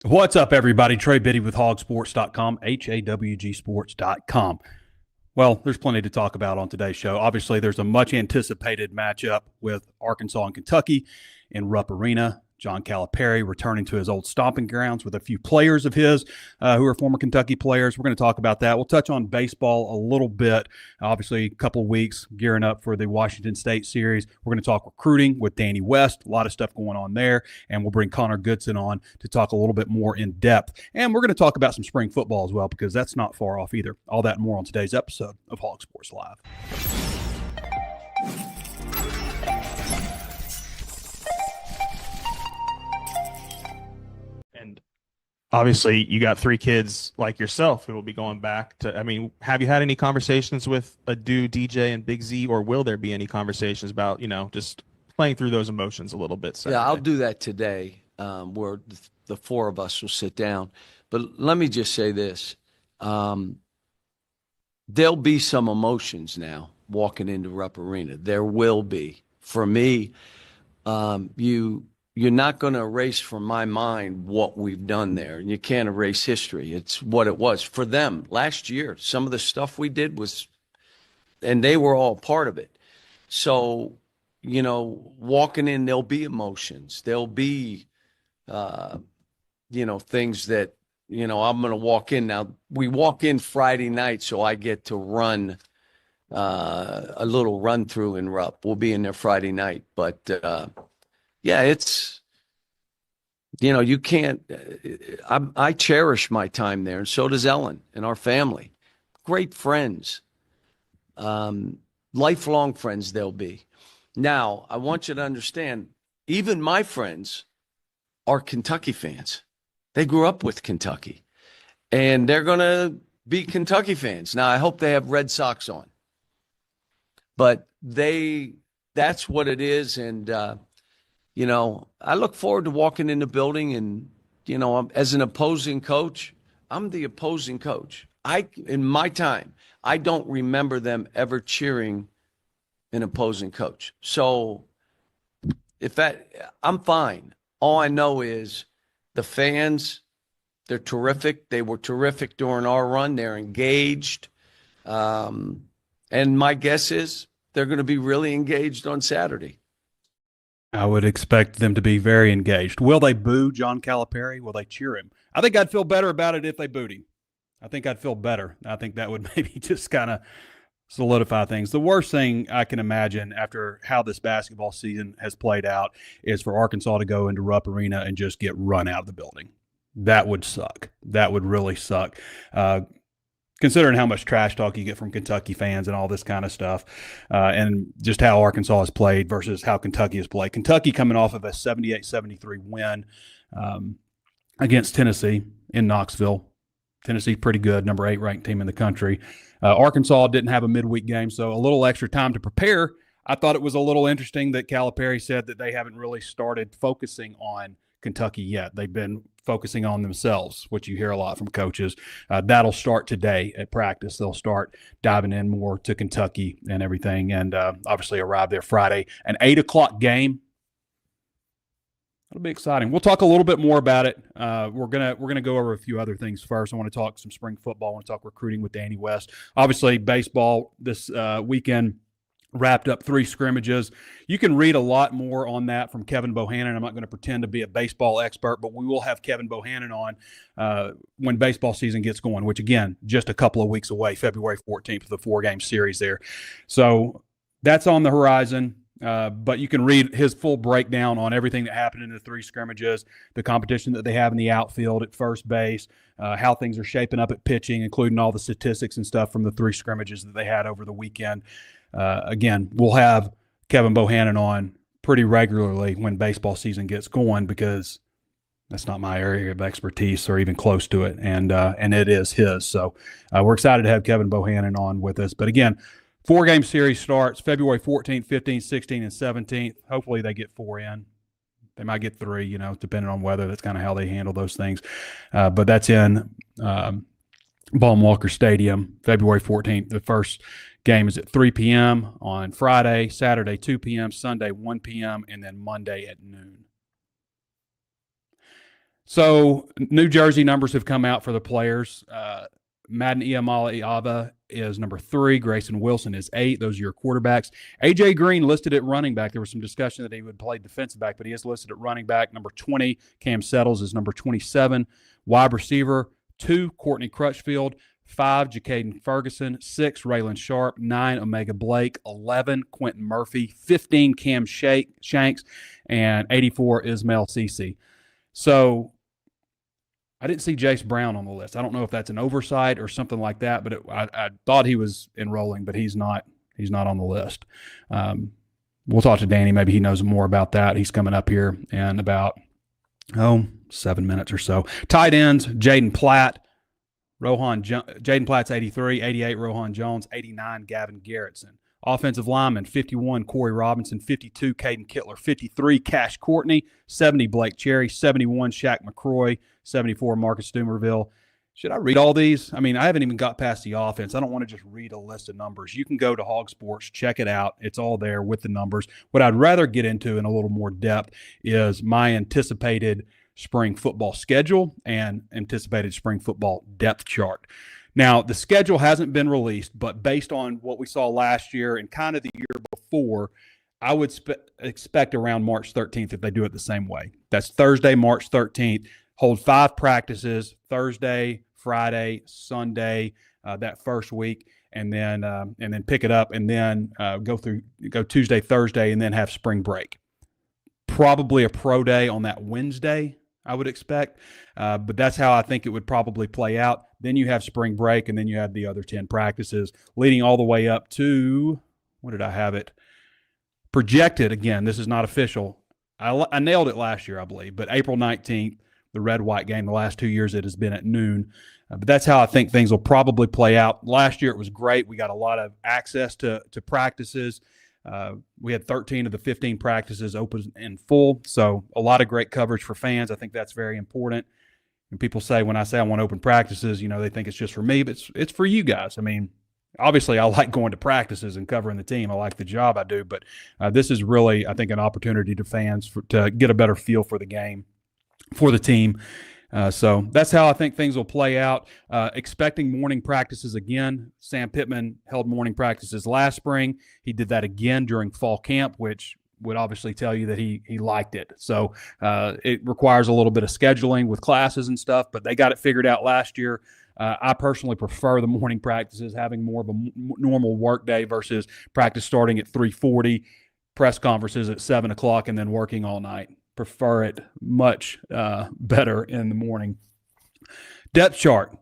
What's up, everybody? Trey Biddy with HawgSports.com, HAWGsports.com. Well, there's plenty to talk about on today's show. Obviously, there's a much anticipated matchup with Arkansas and Kentucky in Rupp Arena. John Calipari returning to his old stomping grounds with a few players of his who are former Kentucky players. We're going to talk about that. We'll touch on baseball a little bit. Obviously, a couple of weeks gearing up for the Washington State series. We're going to talk recruiting with Danny West. A lot of stuff going on there. And we'll bring Connor Goodson on to talk a little bit more in depth. And we're going to talk about some spring football as well, because that's not far off either. All that and more on today's episode of Hog Sports Live. And obviously, you got three kids like yourself who will be going back to. I mean, have you had any conversations with Adu, DJ, and Big Z, or will there be any conversations about, just playing through those emotions a little bit? Yeah, I'll do that today, where the four of us will sit down. But let me just say this. There'll be some emotions now walking into Rupp Arena. There will be. For me, you're not going to erase from my mind what we've done there. And you can't erase history. It's what it was. For them, last year, some of the stuff we did was, and they were all part of it. So, walking in, there'll be emotions. There'll be, things that, I'm going to walk in. Now, we walk in Friday night, so I get to run a little run through in Rupp. We'll be in there Friday night. But, yeah, it's, you can't, I cherish my time there, and so does Ellen and our family. Great friends, lifelong friends they'll be. Now, I want you to understand, even my friends are Kentucky fans. They grew up with Kentucky, and they're going to be Kentucky fans. Now, I hope they have Red Sox on, but that's what it is. And, I look forward to walking in the building and, as an opposing coach, I'm the opposing coach. In my time, I don't remember them ever cheering an opposing coach. So I'm fine. All I know is the fans, they're terrific. They were terrific during our run. They're engaged. And my guess is they're going to be really engaged on Saturday. I would expect them to be very engaged. Will they boo John Calipari? Will they cheer him? I think I'd feel better about it if they booed him. I think I'd feel better. I think that would maybe just kind of solidify things. The worst thing I can imagine after how this basketball season has played out is for Arkansas to go into Rupp Arena and just get run out of the building. That would suck. That would really suck. Considering how much trash talk you get from Kentucky fans and all this kind of stuff, and just how Arkansas has played versus how Kentucky has played. Kentucky coming off of a 78-73 win against Tennessee in Knoxville. Tennessee pretty good, number 8 ranked team in the country. Arkansas didn't have a midweek game, so a little extra time to prepare. I thought it was a little interesting that Calipari said that they haven't really started focusing on Kentucky yet. They've been focusing on themselves, which you hear a lot from coaches. That'll start today at practice. They'll start diving in more to Kentucky and everything, and obviously arrive there Friday. An 8 o'clock game. That'll be exciting. We'll talk a little bit more about it. We're gonna go over a few other things first. I want to talk some spring football. I want to talk recruiting with Danny West. Obviously, baseball this weekend wrapped up 3 scrimmages. You can read a lot more on that from Kevin Bohannon. I'm not going to pretend to be a baseball expert, but we will have Kevin Bohannon on when baseball season gets going, which, again, just a couple of weeks away, February 14th, the 4-game series there. So that's on the horizon. But you can read his full breakdown on everything that happened in the 3 scrimmages, the competition that they have in the outfield at first base, how things are shaping up at pitching, including all the statistics and stuff from the 3 scrimmages that they had over the weekend. Again, we'll have Kevin Bohannon on pretty regularly when baseball season gets going, because that's not my area of expertise or even close to it, and it is his. So we're excited to have Kevin Bohannon on with us. But again, 4-game series starts February 14th, 15th, 16th, and 17th. Hopefully they get 4 in. They might get 3, depending on weather. That's kind of how they handle those things. But that's in Baum-Walker Stadium, February 14th. The first game is at 3 p.m. on Friday, Saturday 2 p.m., Sunday 1 p.m., and then Monday at noon. So New Jersey numbers have come out for the players. Madden Iyamale is number 3. Grayson Wilson is 8. Those are your quarterbacks. A.J. Green listed at running back. There was some discussion that he would play defensive back, but he is listed at running back. Number 20, Cam Settles is number 27. Wide receiver, 2, Courtney Crutchfield. 5, Jacaden Ferguson. 6, Raylan Sharp. 9, Omega Blake. 11, Quentin Murphy. 15, Cam Shanks. And 84, Ismail Cece. So I didn't see Jace Brown on the list. I don't know if that's an oversight or something like that, but I thought he was enrolling, but he's not. He's not on the list. We'll talk to Danny. Maybe he knows more about that. He's coming up here in about 7 minutes or so. Tight ends: Jaden Platt, Jaden Platt's 83, 88 Rohan Jones, 89 Gavin Garrettson. Offensive lineman, 51, Corey Robinson, 52, Caden Kittler, 53, Cash Courtney, 70, Blake Cherry, 71, Shaq McCroy, 74, Marcus Dumerville. Should I read all these? I mean, I haven't even got past the offense. I don't want to just read a list of numbers. You can go to HawgSports, check it out. It's all there with the numbers. What I'd rather get into in a little more depth is my anticipated spring football schedule and anticipated spring football depth chart. Now, the schedule hasn't been released, but based on what we saw last year and kind of the year before, I would expect around March 13th if they do it the same way. That's Thursday, March 13th. Hold 5 practices, Thursday, Friday, Sunday, that first week, and then pick it up, and then go Tuesday, Thursday, and then have spring break. Probably a pro day on that Wednesday, I would expect, but that's how I think it would probably play out. Then you have spring break, and then you have the other 10 practices leading all the way up to, what did I have it? Projected, again, this is not official. I nailed it last year, I believe, but April 19th, the red-white game. The last 2 years it has been at noon. But that's how I think things will probably play out. Last year it was great. We got a lot of access to practices. We had 13 of the 15 practices open and full, so a lot of great coverage for fans. I think that's very important. And people say, when I say I want open practices, they think it's just for me, but it's for you guys. I mean, obviously I like going to practices and covering the team. I like the job I do, but this is really, I think, an opportunity to fans to get a better feel for the game, for the team. So that's how I think things will play out. Expecting morning practices again. Sam Pittman held morning practices last spring. He did that again during fall camp, which would obviously tell you that he liked it. So it requires a little bit of scheduling with classes and stuff, but they got it figured out last year. I personally prefer the morning practices, having more of a normal work day versus practice starting at 3:40, press conferences at 7 o'clock, and then working all night. Prefer it much better in the morning. Depth chart.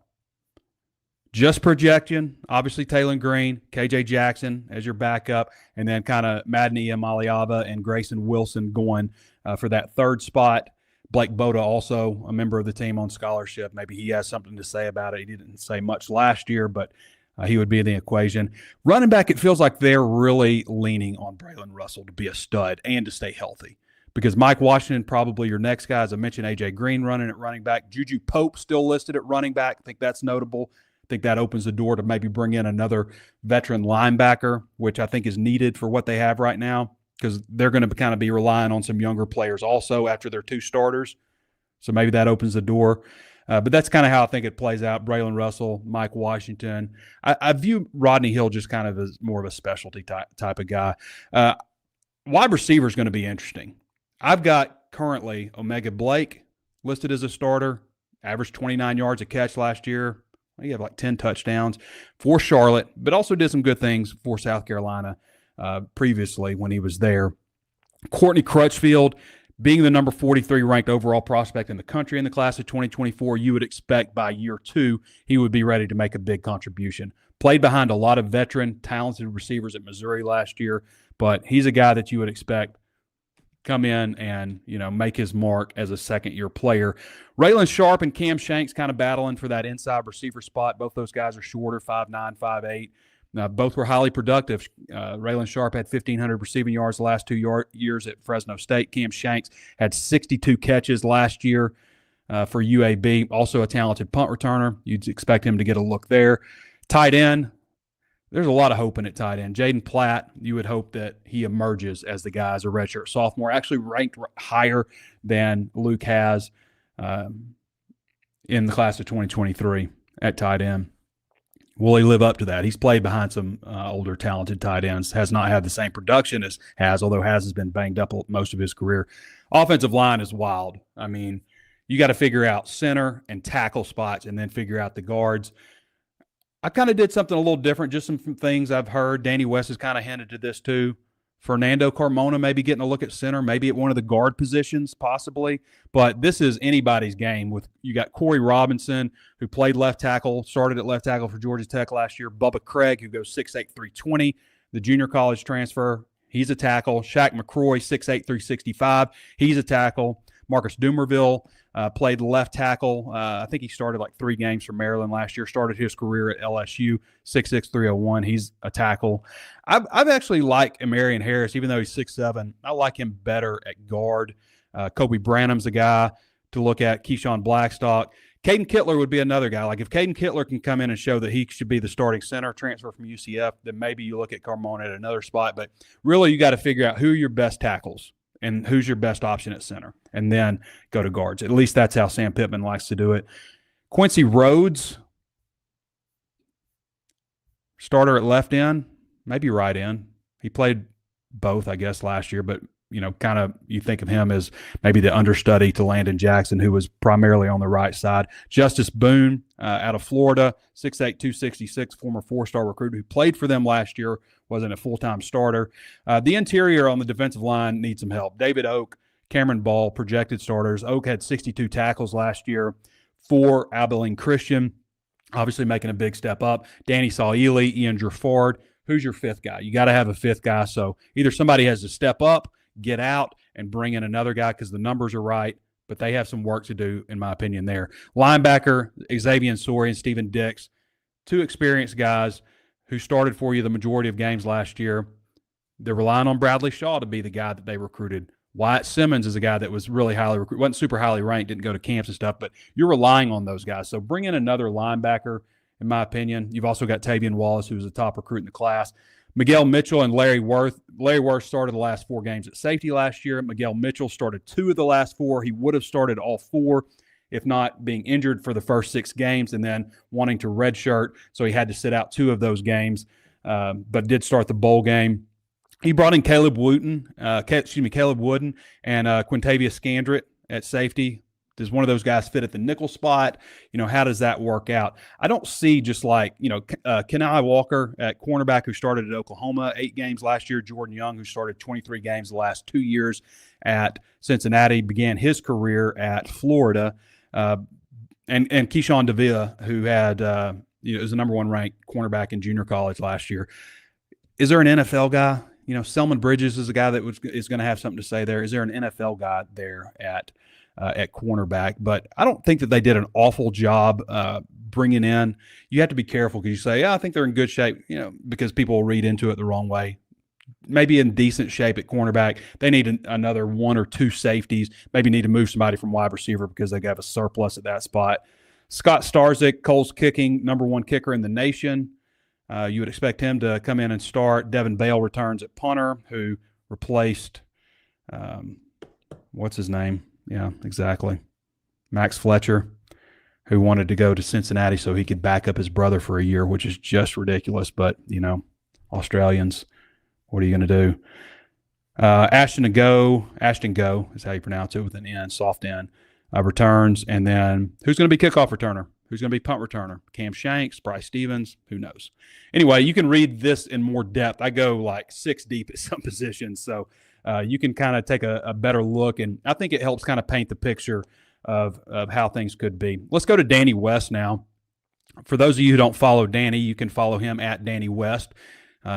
Just projection. Obviously, Taylon Green, KJ Jackson as your backup, and then kind of Madden Maliava and Grayson Wilson going for that third spot. Blake Boda, also a member of the team on scholarship. Maybe he has something to say about it. He didn't say much last year, but he would be in the equation. Running back, it feels like they're really leaning on Braylon Russell to be a stud and to stay healthy. Because Mike Washington, probably your next guy. As I mentioned, A.J. Green running at running back. Juju Pope still listed at running back. I think that's notable. I think that opens the door to maybe bring in another veteran linebacker, which I think is needed for what they have right now, because they're going to kind of be relying on some younger players also after their 2 starters. So maybe that opens the door. But that's kind of how I think it plays out. Braylon Russell, Mike Washington. I view Rodney Hill just kind of as more of a specialty type of guy. Wide receiver is going to be interesting. I've got currently Omega Blake listed as a starter, averaged 29 yards a catch last year. He had like 10 touchdowns for Charlotte, but also did some good things for South Carolina previously when he was there. Courtney Crutchfield, being the number 43 ranked overall prospect in the country in the class of 2024, you would expect by year 2 he would be ready to make a big contribution. Played behind a lot of veteran, talented receivers at Missouri last year, but he's a guy that you would expect come in and, make his mark as a second-year player. Raylan Sharp and Cam Shanks kind of battling for that inside receiver spot. Both those guys are shorter, 5'9", 5'8". Both were highly productive. Raylan Sharp had 1,500 receiving yards the last 2 years at Fresno State. Cam Shanks had 62 catches last year for UAB. Also a talented punt returner. You'd expect him to get a look there. Tight end. There's a lot of hope in it, tight end. Jaden Platt, you would hope that he emerges as the guy as a redshirt sophomore, actually ranked higher than Luke has. in the class of 2023 at tight end. Will he live up to that? He's played behind some older, talented tight ends, has not had the same production as Has, although Has has been banged up most of his career. Offensive line is wild. I mean, you got to figure out center and tackle spots and then figure out the guards. I kind of did something a little different, just some things I've heard. Danny West has kind of hinted to this too. Fernando Carmona maybe getting a look at center, maybe at one of the guard positions, possibly. But this is anybody's game. With you got Corey Robinson, who played left tackle, started at left tackle for Georgia Tech last year. Bubba Craig, who goes 6'8", 320, the junior college transfer. He's a tackle. Shaq McCroy, 6'8", 365. He's a tackle. Marcus Dumerville played left tackle. I think he started like 3 games for Maryland last year, started his career at LSU, 6'6", 301. He's a tackle. I've actually liked Amarian Harris, even though he's 6'7". I like him better at guard. Kobe Branham's a guy to look at. Keyshawn Blackstock. Caden Kittler would be another guy. Like if Caden Kittler can come in and show that he should be the starting center, transfer from UCF, then maybe you look at Carmona at another spot. But really, you got to figure out who are your best tackles and who's your best option at center, and then go to guards. At least that's how Sam Pittman likes to do it. Quincy Rhodes, starter at left end, maybe right end. He played both, I guess, last year, but kind of you think of him as maybe the understudy to Landon Jackson, who was primarily on the right side. Justice Boone out of Florida, 6'8", 266, former 4-star recruit who played for them last year, wasn't a full-time starter. The interior on the defensive line needs some help. David Oak, Cameron Ball, projected starters. Oak had 62 tackles last year for Abilene Christian, obviously making a big step up. Danny Saili, Ian Gerford. Who's your fifth guy? You got to have a fifth guy. So either somebody has to step up, get out, and bring in another guy because the numbers are right, but they have some work to do, in my opinion, there. Linebacker, Xavier Sori and Steven Dix, 2 experienced guys who started for you the majority of games last year. They're relying on Bradley Shaw to be the guy that they recruited. Wyatt Simmons is a guy that was really highly recruited, wasn't super highly ranked, didn't go to camps and stuff, but you're relying on those guys. So bring in another linebacker, in my opinion. You've also got Tavian Wallace, who was a top recruit in the class. Miguel Mitchell and Larry Worth. Larry Worth started the last 4 games at safety last year. Miguel Mitchell started 2 of the last 4. He would have started all 4 if not being injured for the first 6 games and then wanting to redshirt. So he had to sit out 2 of those games, but did start the bowl game. He brought in Caleb Wooden and Quintavious Scandrett at safety. Does one of those guys fit at the nickel spot? How does that work out? I don't see just like, Kenai Walker at cornerback, who started at Oklahoma 8 games last year. Jordan Young, who started 23 games the last 2 years at Cincinnati, began his career at Florida. And Keyshawn Davila, who had, was the number 1 ranked cornerback in junior college last year. Is there an NFL guy? Selman Bridges is a guy that is going to have something to say there. Is there an NFL guy there at cornerback? But I don't think that they did an awful job bringing in. You have to be careful because you say, I think they're in good shape, because people will read into it the wrong way. Maybe in decent shape at cornerback. They need another 1 or 2 safeties. Maybe need to move somebody from wide receiver because they have a surplus at that spot. Scott Starzik, Cole's kicking, number 1 kicker in the nation. You would expect him to come in and start. Devin Bale returns at punter, who replaced what's his name? Yeah, exactly. Max Fletcher, who wanted to go to Cincinnati so he could back up his brother for a year, which is just ridiculous. But, Australians, what are you going to do? Ashton Go is how you pronounce it, with an N, soft N, returns. And then who's going to be kickoff returner? Who's going to be punt returner? Cam Shanks, Bryce Stevens, who knows? Anyway, you can read this in more depth. I go like 6 deep at some positions, so you can kind of take a better look, and I think it helps kind of paint the picture of how things could be. Let's go to Danny West now. For those of you who don't follow Danny, you can follow him at Danny West.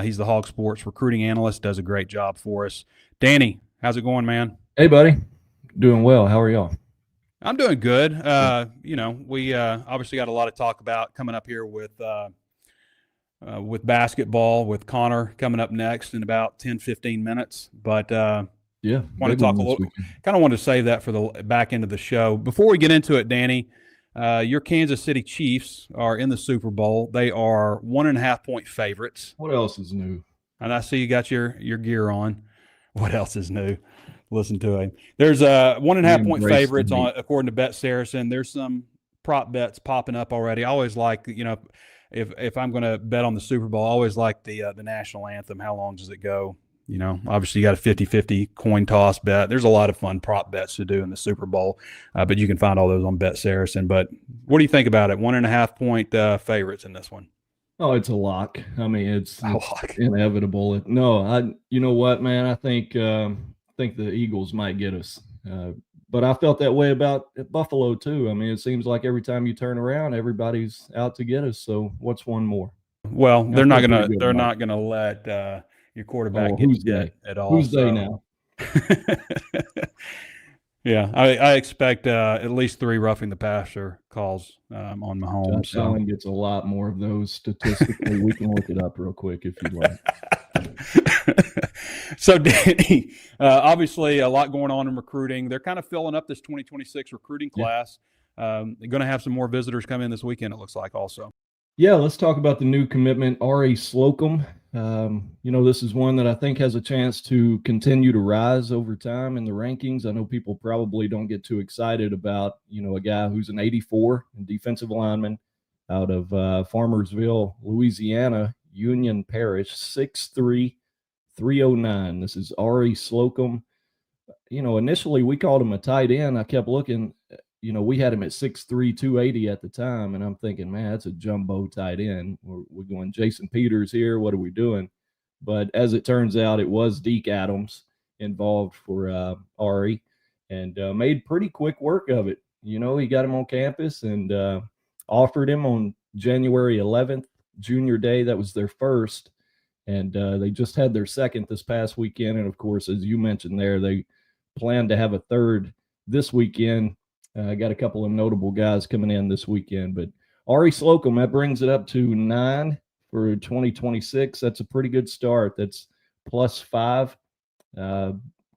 He's the HawgSports recruiting analyst, does a great job for us. Danny, how's it going, man? Hey, buddy. Doing well. How are y'all? I'm doing good. We obviously got a lot of talk about coming up here with basketball, with Connor coming up next in about 10, 15 minutes. But want to talk a little. Kind of wanted to save that for the back end of the show. Before we get into it, Danny, your Kansas City Chiefs are in the Super Bowl. They are 1.5-point favorites. What else is new? And I see you got your gear on. What else is new? listen to him. There's 1.5 point embrace favorites the on according to Bet Saracen. There's some prop bets popping up already. I always like, if I'm going to bet on the Super Bowl, I always like the national anthem. How long does it go? Obviously you got a 50-50 coin toss bet. There's a lot of fun prop bets to do in the Super Bowl, but you can find all those on Bet Saracen. But what do you think about it? 1.5 point favorites in this one. Oh, it's a lock. I mean, it's lock. inevitable. You know what, man? I think the Eagles might get us. But I felt that way about Buffalo too. I mean, it seems like every time you turn around, everybody's out to get us. So what's one more? Well, they're not gonna let your quarterback get hit at all. Who's they now? Yeah, I expect at least 3 roughing the passer calls on Mahomes. Josh Allen gets a lot more of those statistically. We can look it up real quick if you'd like. So, Danny, obviously a lot going on in recruiting. They're kind of filling up this 2026 recruiting class. They're going to have some more visitors come in this weekend, it looks like, also. Yeah, let's talk about the new commitment, R.A. Slocum. This is one that I think has a chance to continue to rise over time in the rankings. I know people probably don't get too excited about, a guy who's an 84 defensive lineman out of Farmersville, Louisiana, Union Parish, 6'3", 309. This is R.A. Slocum. Initially we called him a tight end. I kept looking. We had him at 6'3", 280 at the time, and I'm thinking, man, that's a jumbo tight end. We're going Jason Peters here. What are we doing? But as it turns out, it was Deke Adams involved for Ari, and made pretty quick work of it. He got him on campus and offered him on January 11th, junior day. That was their first, and they just had their second this past weekend. And, of course, as you mentioned there, they plan to have a third this weekend. I got a couple of notable guys coming in this weekend, but R.A. Slocum, that brings it up to 9 for 2026. That's a pretty good start. That's +5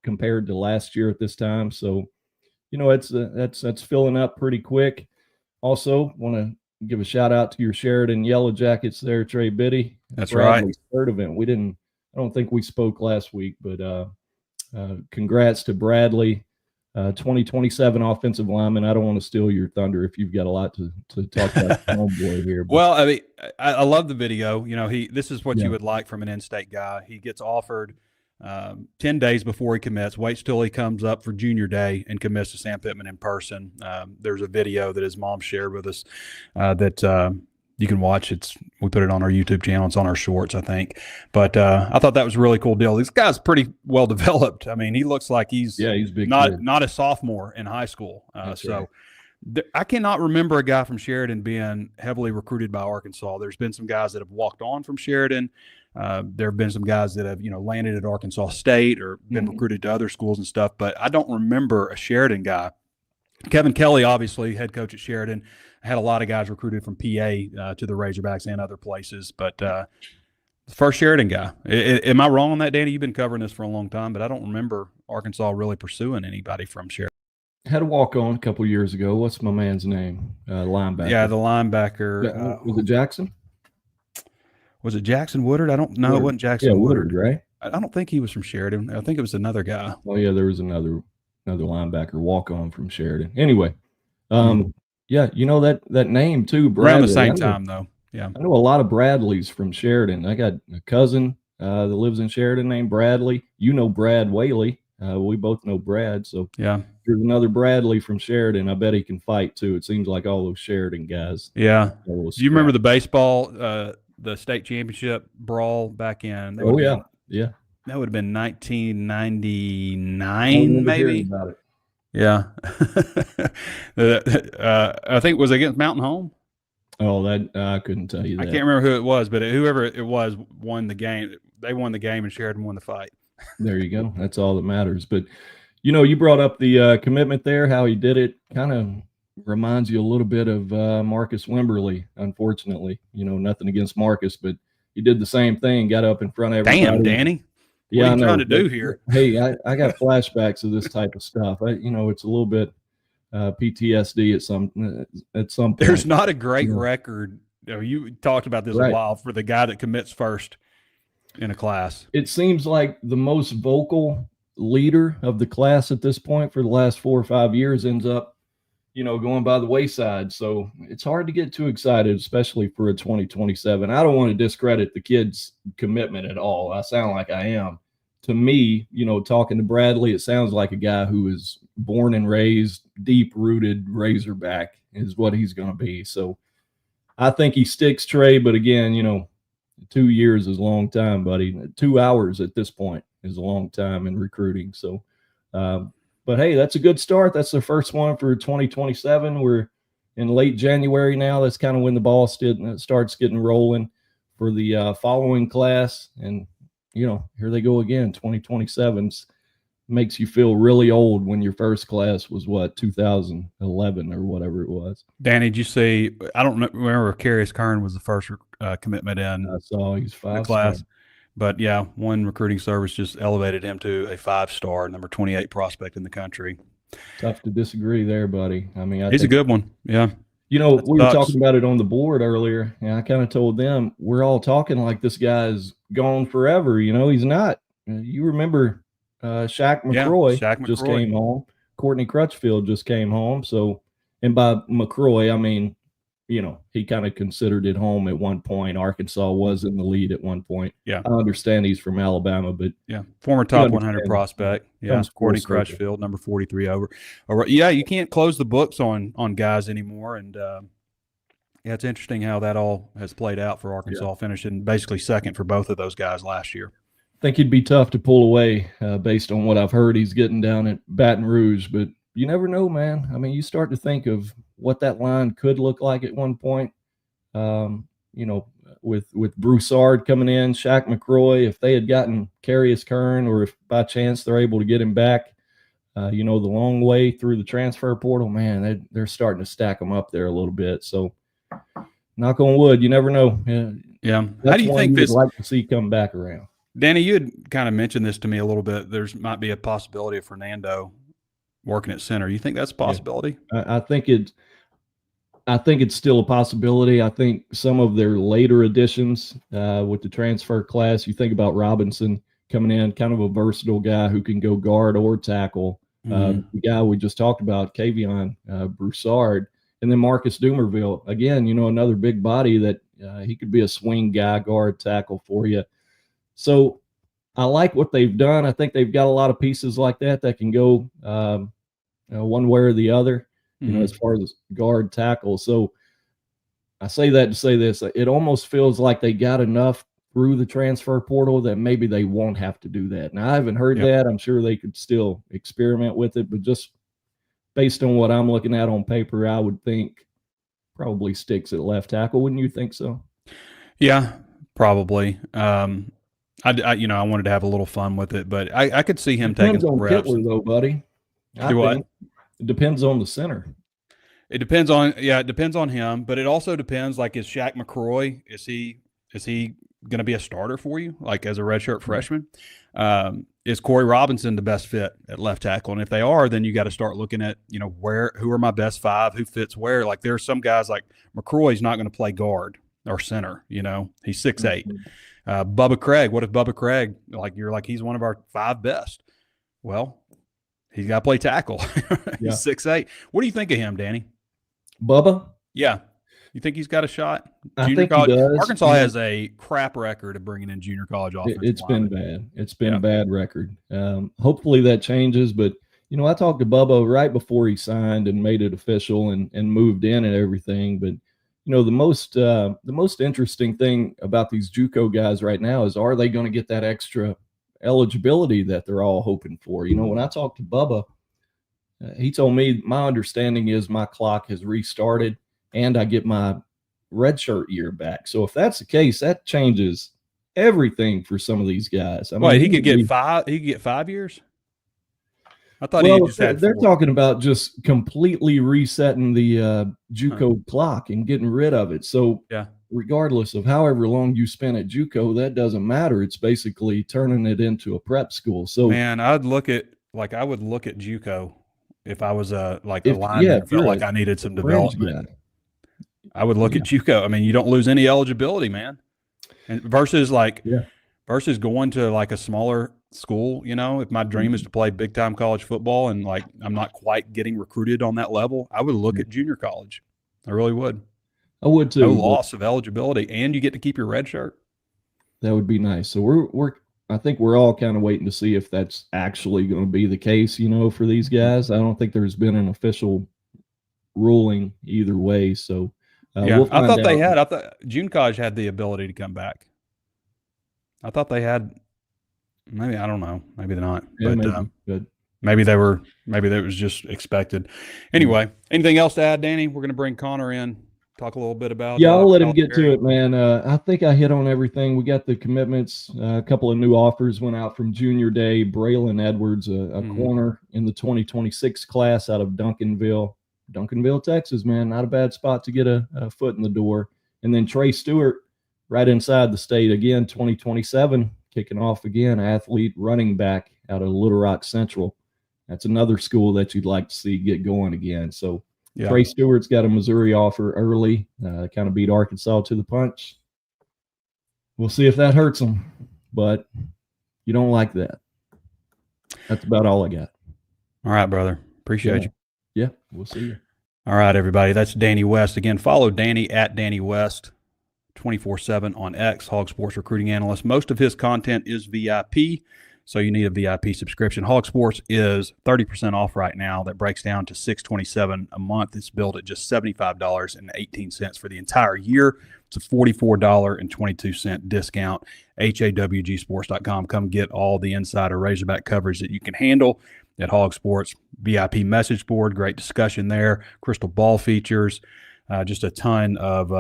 compared to last year at this time. So, that's filling up pretty quick. Also, want to give a shout out to your Sheridan Yellow Jackets there, Trey Biddy. That's right. Third event. I don't think we spoke last week, but congrats to Bradley. 2027 offensive lineman. I don't want to steal your thunder if you've got a lot to talk about homeboy here. But. Well, I mean, I love the video. This is what you would like from an in-state guy. He gets offered 10 days before he commits, waits till he comes up for junior day and commits to Sam Pittman in person. There's a video that his mom shared with us that you can watch. We put it on our YouTube channel. It's on our shorts, I think. But I thought that was a really cool deal. This guy's pretty well developed. I mean, he looks like he's big not a sophomore in high school. Right. I cannot remember a guy from Sheridan being heavily recruited by Arkansas. There's been some guys that have walked on from Sheridan. There have been some guys that have landed at Arkansas State or been recruited to other schools and stuff. But I don't remember a Sheridan guy. Kevin Kelly, obviously head coach at Sheridan, had a lot of guys recruited from PA to the Razorbacks and other places, but the first Sheridan guy. Am I wrong on that, Danny? You've been covering this for a long time, but I don't remember Arkansas really pursuing anybody from Sheridan. Had a walk-on a couple years ago. What's my man's name? Linebacker. Yeah, the linebacker. Was it Jackson? Was it Jackson Woodard? I don't know. It wasn't Jackson Woodard, right? I don't think he was from Sheridan. I think it was another guy. Oh, yeah, there was another linebacker walk-on from Sheridan. Anyway, yeah, that name too, Bradley. Around the same time, though. Yeah. I know a lot of Bradleys from Sheridan. I got a cousin that lives in Sheridan named Bradley. Brad Whaley. We both know Brad. So yeah, there's another Bradley from Sheridan. I bet he can fight too. It seems like all those Sheridan guys. Yeah. Do you remember the baseball, the state championship brawl back in? Yeah. That would have been 1999, maybe. About it. Yeah. I think it was against Mountain Home. Oh, that I couldn't tell you that. I can't remember who it was, but whoever it was won the game. They won the game and Sheridan won the fight. There you go. That's all that matters. But, you brought up the commitment there, how he did it. Kind of reminds you a little bit of Marcus Wimberly, unfortunately. Nothing against Marcus, but he did the same thing, got up in front of everybody. Damn, Danny. What are you trying to do here? Hey, I got flashbacks of this type of stuff. It's a little bit PTSD at some point. There's not a great record. You talked about this a while for the guy that commits first in a class. It seems like the most vocal leader of the class at this point for the last 4 or 5 years ends up, going by the wayside. So it's hard to get too excited, especially for a 2027. I don't want to discredit the kid's commitment at all. I sound like I am. To me, talking to Bradley, it sounds like a guy who is born and raised, deep-rooted Razorback is what he's going to be. So I think he sticks, Trey, but again, 2 years is a long time, buddy. 2 hours at this point is a long time in recruiting. So, but hey, that's a good start. That's the first one for 2027. We're in late January now. That's kind of when the ball starts getting rolling for the following class. And, here they go again. 2027 makes you feel really old when your first class was 2011 or whatever it was. Danny, did you see? I don't remember if Carius Kern was the first commitment in. I saw he's 5 class, but yeah, one recruiting service just elevated him to a 5-star, number 28 prospect in the country. Tough to disagree there, buddy. I mean, he's a good one. Yeah. We were talking about it on the board earlier, and I kind of told them we're all talking like this guy is gone forever. He's not. You remember Shaq McCroy, just came home. Courtney Crutchfield just came home. So, and by McCroy, I mean, he kind of considered it home at one point. Arkansas was in the lead at one point. Yeah. I understand he's from Alabama, but yeah, former top 100 prospect. Yeah, Courtney Crutchfield, number 43 over. Yeah, you can't close the books on guys anymore. And yeah, it's interesting how that all has played out for Arkansas, finishing basically second for both of those guys last year. I think he'd be tough to pull away based on what I've heard. He's getting down at Baton Rouge, but you never know, man. I mean, you start to think of what that line could look like at one point. With Broussard coming in, Shaq McCroy, if they had gotten Carius Kern, or if by chance they're able to get him back, the long way through the transfer portal, man, they're starting to stack them up there a little bit. So, knock on wood, you never know. Yeah. That's how do you think this? Like to see come back around? Danny, you had kind of mentioned this to me a little bit. There's might be a possibility of Fernando working at center. You think that's a possibility? Yeah. I think it's still a possibility. I think some of their later additions with the transfer class, you think about Robinson coming in, kind of a versatile guy who can go guard or tackle. The guy we just talked about, Kavion Broussard, and then Marcus Dumerville. Again, another big body that he could be a swing guy, guard, tackle for you. So I like what they've done. I think they've got a lot of pieces like that can go one way or the other, as far as guard, tackle. So I say that to say this. It almost feels like they got enough through the transfer portal that maybe they won't have to do that. Now, I haven't heard that. I'm sure they could still experiment with it, but just based on what I'm looking at on paper, I would think probably sticks at left tackle. Wouldn't you think so? Yeah, probably. I wanted to have a little fun with it, but I could see him taking some reps. Hitler, though, buddy. It depends on the center. It depends on him, but it also depends. Like, is Shaq McCroy, is he going to be a starter for you, like as a redshirt freshman? Is Corey Robinson the best fit at left tackle? And if they are, then you got to start looking at who are my best 5, who fits where. Like, there are some guys like McCroy's not going to play guard or center. He's 6'8". Bubba Craig. What if Bubba Craig, you're like, he's one of our 5 best? Well, he's got to play tackle. He's 6'8". What do you think of him, Danny? Bubba? Yeah. You think he's got a shot? I think he does. Arkansas has a crap record of bringing in junior college offensive It's been bad. It's been a bad record. Hopefully that changes. But, I talked to Bubba right before he signed and made it official and moved in and everything. But, the most interesting thing about these JUCO guys right now is, are they going to get that extra eligibility that they're all hoping for? When I talked to Bubba, he told me, my understanding is my clock has restarted and I get my redshirt year back. So if that's the case, that changes everything for some of these guys. He could get 5. He could get 5 years. I thought he just had 4. They're talking about just completely resetting the JUCO clock and getting rid of it. So regardless of however long you spend at JUCO, that doesn't matter. It's basically turning it into a prep school. So, man, I would look at JUCO if I was a lineman and felt like I needed some development. I would look at JUCO. I mean, you don't lose any eligibility, man. And versus going to like a smaller school. You know, if my dream is to play big time college football and like I'm not quite getting recruited on that level, I would look at junior college. I really would. I would too. No loss of eligibility, and you get to keep your red shirt. That would be nice. So I think we're all kind of waiting to see if that's actually going to be the case, for these guys. I don't think there's been an official ruling either way. So we'll I thought find they out. had. I thought junior college had the ability to come back. I thought they had. Maybe I don't know. Maybe they're not. Yeah, but good. maybe they were. Maybe that was just expected. Anyway, anything else to add, Danny? We're going to bring Connor in. Talk a little bit about. Yeah, I'll let him get Calipari. to it, man. I think I hit on everything. We got the commitments. A couple of new offers went out from Junior Day. Braylon Edwards, a corner in the 2026 class out of Duncanville, Texas, man. Not a bad spot to get a foot in the door. And then Trey Stewart, right inside the state again, 2027, kicking off again, athlete running back out of Little Rock Central. That's another school that you'd like to see get going again. So Yeah. Trey Stewart's got a Missouri offer early, kind of beat Arkansas to the punch. We'll see if that hurts him, but you don't like that. That's about all I got. All right, brother. Appreciate you. Yeah, we'll see you. All right, everybody. That's Danny West. Again, follow Danny at Danny West 24/7 on X, HawgSports recruiting analyst. Most of his content is VIP, so you need a VIP subscription. HawgSports is 30% off right now. That breaks down to $627 a month. It's billed at just $75.18 for the entire year. It's a $44.22 discount. HAWGsports.com. Come get all the insider Razorback coverage that you can handle at HawgSports. VIP message board, great discussion there. Crystal ball features, just a ton of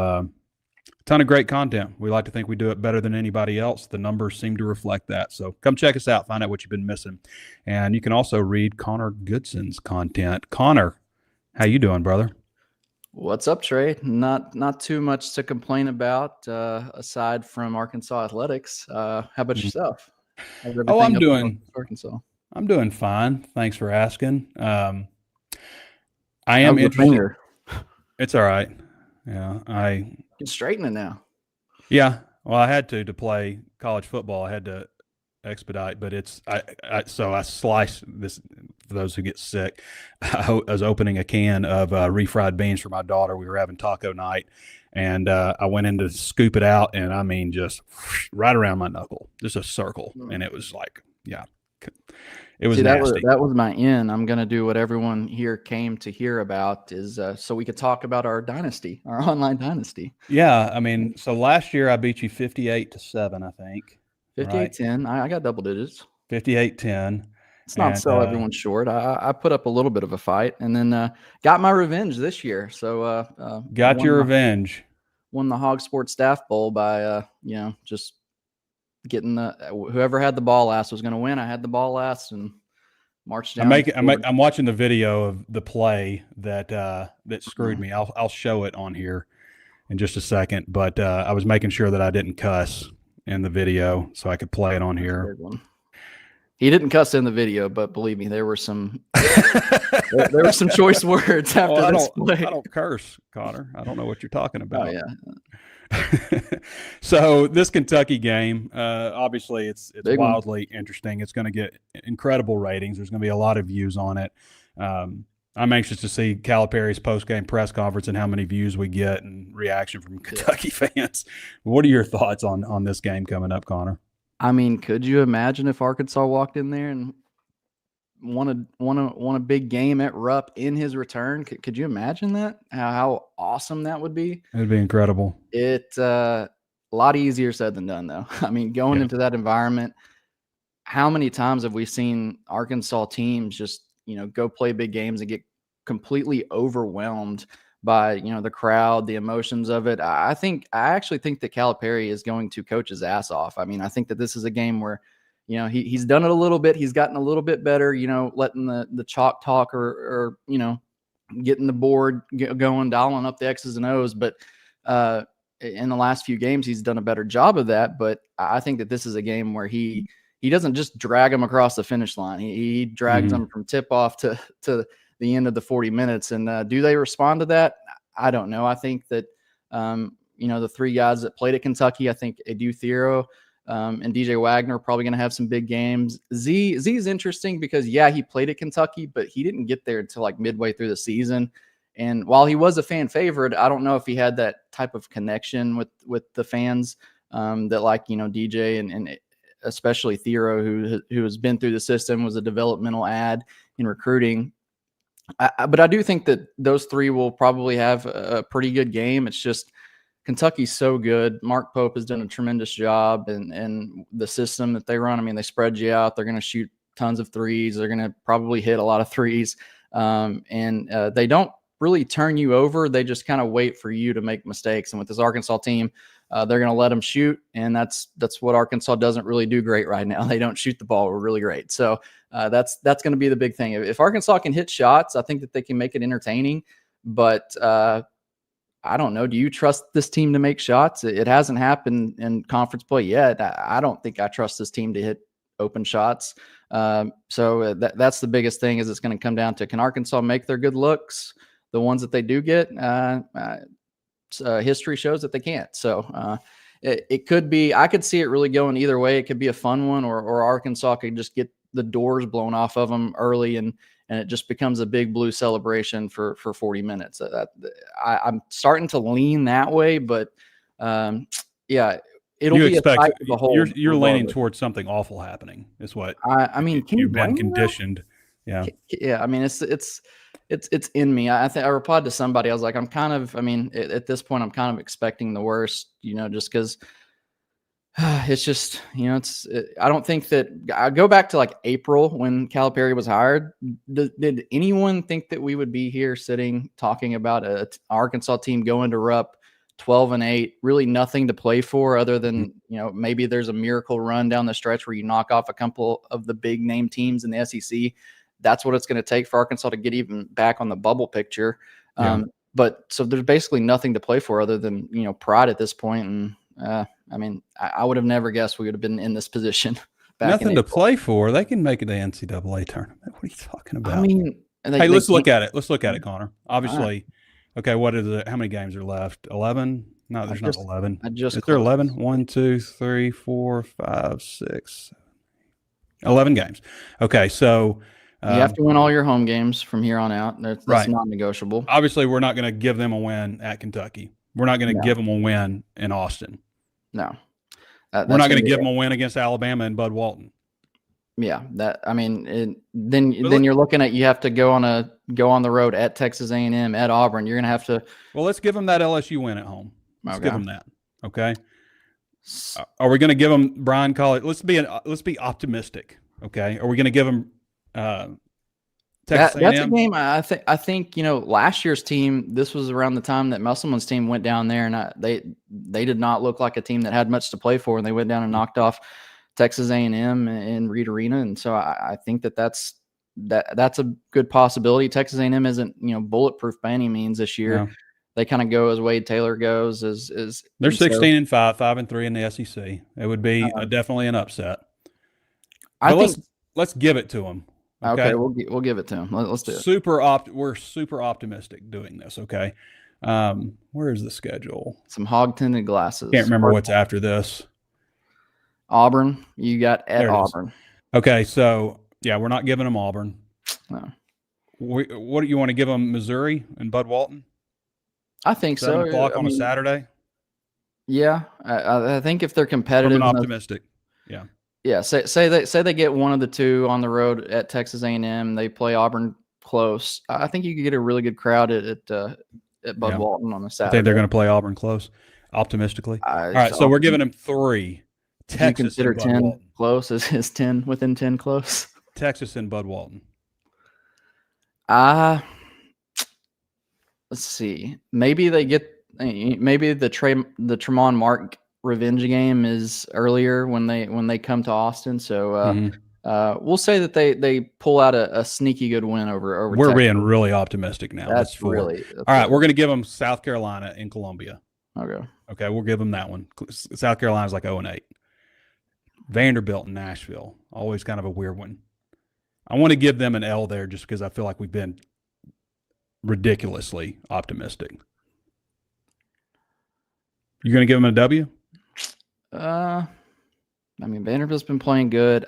great content. We like to think we do it better than anybody else. The numbers seem to reflect that. So come check us out. Find out what you've been missing. And you can also read Connor Goodson's content. Connor, how you doing, brother? What's up, Trey? Not too much to complain about aside from Arkansas athletics. How about yourself? I'm doing Arkansas. I'm doing fine. Thanks for asking. I am interested. It's all right. Yeah, I can straighten it now. Yeah, well, I had to play college football. I had to expedite, but so I sliced this for those who get sick. I was opening a can of refried beans for my daughter. We were having taco night, and I went in to scoop it out, and I mean just right around my knuckle, just a circle, and it was like, yeah. It was nasty. That was my in. I'm going to do what everyone here came to hear about is so we could talk about our dynasty, our online dynasty. Yeah. I mean, so last year I beat you 58-7, I think. 58-10. I got double digits. 58-10. It's not sell everyone short. I put up a little bit of a fight and then got my revenge this year. So got your revenge. Won the HawgSports Staff Bowl by just getting whoever had the ball last was going to win. I had the ball last and marched down. I'm watching the video of the play that screwed me. I'll show it on here in just a second, but I was making sure that I didn't cuss in the video so I could play it on here. He didn't cuss in the video, but believe me, there were some there were some choice words after this play. I don't curse, Connor. I don't know what you're talking about. Oh, yeah. So this Kentucky game, obviously it's wildly interesting. It's going to get incredible ratings. There's going to be a lot of views on it. I'm anxious to see Calipari's post-game press conference and how many views we get and reaction from Kentucky fans. What are your thoughts on this game coming up, Connor? I mean, could you imagine if Arkansas walked in there and won a big game at Rupp in his return? Could you imagine that? How awesome that would be? It'd be incredible. It's a lot easier said than done, though. I mean, going into that environment, how many times have we seen Arkansas teams just, go play big games and get completely overwhelmed by, the crowd, the emotions of it? I actually think that Calipari is going to coach his ass off. I mean, I think that this is a game where, he's done it a little bit. He's gotten a little bit better, letting the chalk talk or getting the board going, dialing up the X's and O's. But in the last few games, he's done a better job of that. But I think that this is a game where he doesn't just drag them across the finish line. He drags them from tip off to the end of the 40 minutes. And do they respond to that? I don't know. I think that, the three guys that played at Kentucky, I think Edu Thiero And DJ Wagner probably going to have some big games. Z is interesting because, yeah, he played at Kentucky, but he didn't get there until like midway through the season. And while he was a fan favorite, I don't know if he had that type of connection with the fans that, like, you know, DJ and especially Thero, who has been through the system, was a developmental ad in recruiting. But I do think that those three will probably have a pretty good game. It's just Kentucky's so good. Mark Pope has done a tremendous job, and the system that they run, I mean, they spread you out. They're going to shoot tons of threes. They're going to probably hit a lot of threes. And they don't really turn you over. They just kind of wait for you to make mistakes. And with this Arkansas team, they're going to let them shoot. And that's what Arkansas doesn't really do great right now. They don't shoot the ball really great. So that's going to be the big thing. If Arkansas can hit shots, I think that they can make it entertaining. But I don't know. Do you trust this team to make shots? It hasn't happened in conference play yet. I don't think I trust this team to hit open shots. So that's the biggest thing, is it's going to come down to, can Arkansas make their good looks? The ones that they do get, history shows that they can't. So it could be, I could see it really going either way. It could be a fun one, or Arkansas could just get the doors blown off of them early, and it just becomes a big blue celebration for 40 minutes. I'm starting to lean that way, but yeah, it'll be a fight for the whole. You're leaning towards something awful happening. Is what I mean. Can you've you been conditioned? Yeah, yeah. I mean, it's in me. I think I replied to somebody. I was like, I'm kind of. I mean, at this point, I'm kind of expecting the worst. You know, just because. It's just, you know, I don't think that I go back to like April when Calipari was hired. Did anyone think that we would be here sitting talking about a Arkansas team going to Rupp 12-8, really nothing to play for other than, you know, maybe there's a miracle run down the stretch where you knock off a couple of the big name teams in the SEC. That's what it's going to take for Arkansas to get even back on the bubble picture. Yeah. But so there's basically nothing to play for other than, you know, pride at this point. And I mean, I would have never guessed we would have been in this position. Nothing to play for. They can make it the NCAA tournament. What are you talking about? I mean, hey, let's look at it. Let's look at it, Connor. Obviously, okay. What is it? How many games are left? 11? No, there's not 11. Is there 11? 1, 2, 3, 4, 5, 6, 11 games. Okay, so you have to win all your home games from here on out. That's right. Non-negotiable. Obviously, we're not going to give them a win at Kentucky. We're not going to give them a win in Austin. No, we're not going to give them a win against Alabama and Bud Walton. Yeah, then you're looking at, you have to go on the road at Texas A&M, at Auburn. You're going to have to. Well, let's give them that LSU win at home. Let's give them that. Okay. Are we going to give them Brian College? Let's be optimistic. Okay. Are we going to give them Texas A&M? That's a game. I think you know, last year's team. This was around the time that Musselman's team went down there, and they did not look like a team that had much to play for, and they went down and knocked off Texas A&M in Reed Arena. And so I think that's a good possibility. Texas A&M isn't, you know, bulletproof by any means this year. Yeah. They kind of go as Wade Taylor goes. They're 16-5, 5-3 in the SEC. It would be definitely an upset. Let's give it to them. Okay, we'll give it to them. Let's do it. We're super optimistic doing this. Okay, where is the schedule? Some hog-tinted glasses. Can't remember what's after this. Auburn. You got at Auburn. Okay, so yeah, we're not giving them Auburn. No. What do you want to give them? Missouri and Bud Walton? I think 7 o'clock on a Saturday. Yeah, I think if they're competitive, I'm optimistic. Yeah. Yeah, say they get one of the two on the road at Texas A&M. They play Auburn close. I think you could get a really good crowd at Bud Walton on a Saturday. I think they're going to play Auburn close, optimistically. All right, so we're giving them 3. Texas. You consider 10 Walton. Close? Is 10 within 10 close? Texas and Bud Walton. Let's see. Maybe they get the Tremont Mark revenge game is earlier when they come to Austin. So we'll say that they pull out a sneaky good win over We're Texas. being really optimistic now. That's all right. We're going to give them South Carolina in Columbia. Okay, we'll give them that one. South Carolina's like 0-8. Vanderbilt and Nashville, always kind of a weird one. I want to give them an L there just because I feel like we've been ridiculously optimistic. You're going to give them a W? I mean, Vanderbilt's been playing good.